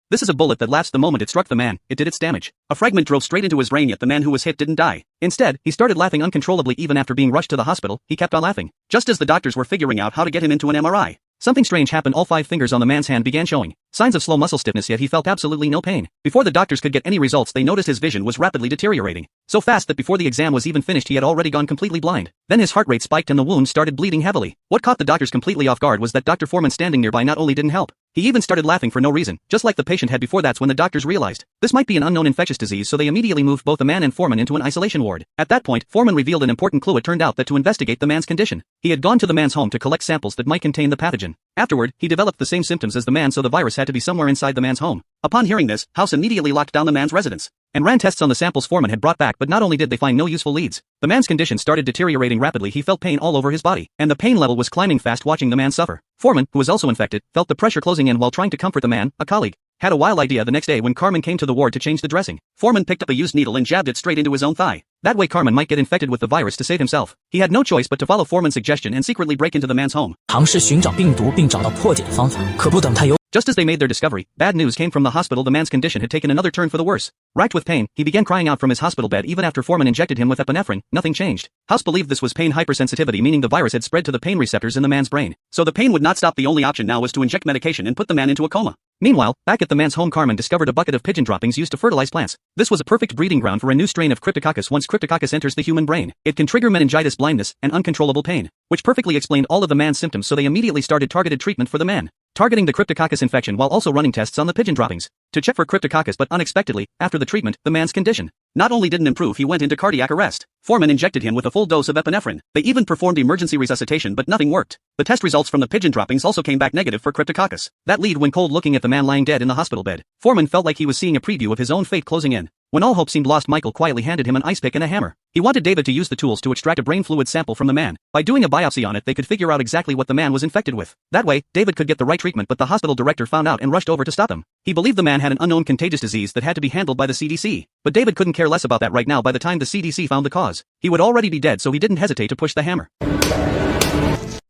This is a bullet that lasts the moment it struck the man, it did its damage. A fragment drove straight into his brain, yet the man who was hit didn't die. Instead, he started laughing uncontrollably. Even after being rushed to the hospital, he kept on laughing. Just as the doctors were figuring out how to get him into an MRI, something strange happened. All 5 fingers on the man's hand began showing signs of slow muscle stiffness, yet he felt absolutely no pain. Before the doctors could get any results, they noticed his vision was rapidly deteriorating. So fast that before the exam was even finished he had already gone completely blind. Then his heart rate spiked and the wound started bleeding heavily. What caught the doctors completely off guard was that Dr. Foreman standing nearby not only didn't help, he even started laughing for no reason, just like the patient had before. That's when the doctors realized this might be an unknown infectious disease, so they immediately moved both the man and Foreman into an isolation ward. At that point, Foreman revealed an important clue. It turned out that to investigate the man's condition, he had gone to the man's home to collect samples that might contain the pathogen. Afterward, he developed the same symptoms as the man, so the virus had to be somewhere inside the man's home. Upon hearing this, House immediately locked down the man's residence and ran tests on the samples Foreman had brought back, but not only did they find no useful leads, the man's condition started deteriorating rapidly. He felt pain all over his body, and the pain level was climbing fast. Watching the man suffer, Foreman, who was also infected, felt the pressure closing in. While trying to comfort the man, a colleague had a wild idea. The next day when Carmen came to the ward to change the dressing, Foreman picked up a used needle and jabbed it straight into his own thigh. That way Carmen might get infected with the virus to save himself. He had no choice but to follow Foreman's suggestion and secretly break into the man's home. 尝试寻找病毒并找到破解的方法，可不等他有。 Just as they made their discovery, bad news came from the hospital. The man's condition had taken another turn for the worse. Racked with pain, he began crying out from his hospital bed. Even after Foreman injected him with epinephrine, nothing changed. House believed this was pain hypersensitivity, meaning the virus had spread to the pain receptors in the man's brain. So the pain would not stop. The only option now was to inject medication and put the man into a coma. Meanwhile, back at the man's home, Carmen discovered a bucket of pigeon droppings used to fertilize plants. This was a perfect breeding ground for a new strain of Cryptococcus. Once Cryptococcus enters the human brain, it can trigger meningitis, blindness, and uncontrollable pain, which perfectly explained all of the man's symptoms. So they immediately started targeted treatment for the man, targeting the Cryptococcus infection while also running tests on the pigeon droppings to check for Cryptococcus. But unexpectedly, after the treatment, the man's condition not only didn't improve, he went into cardiac arrest. Foreman injected him with a full dose of epinephrine. They even performed emergency resuscitation, but nothing worked. The test results from the pigeon droppings also came back negative for Cryptococcus. That lead went cold. Looking at the man lying dead in the hospital bed, Foreman felt like he was seeing a preview of his own fate closing in. When all hope seemed lost, Michael quietly handed him an ice pick and a hammer. He wanted David to use the tools to extract a brain fluid sample from the man. By doing a biopsy on it, they could figure out exactly what the man was infected with. That way, David could get the right treatment, but the hospital director found out and rushed over to stop him. He believed the man had an unknown contagious disease that had to be handled by the CDC. But David couldn't care less about that right now. By the time the CDC found the cause, he would already be dead, so he didn't hesitate to push the hammer.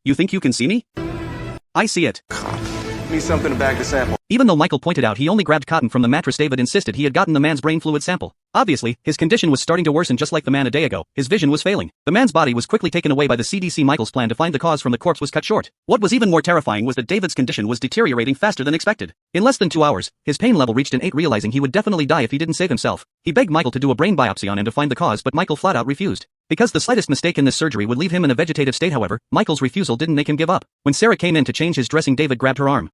You think you can see me? I see it. Give me something to bag the sample. Even though Michael pointed out he only grabbed cotton from the mattress, David insisted he had gotten the man's brain fluid sample. Obviously, his condition was starting to worsen. Just like the man a day ago, his vision was failing. The man's body was quickly taken away by the CDC. Michael's plan to find the cause from the corpse was cut short. What was even more terrifying was that David's condition was deteriorating faster than expected. In less than 2 hours, his pain level reached an 8. Realizing he would definitely die if he didn't save himself, he begged Michael to do a brain biopsy on him to find the cause, but Michael flat out refused, because the slightest mistake in this surgery would leave him in a vegetative state. However, Michael's refusal didn't make him give up. When Sarah came in to change his dressing, David grabbed her arm.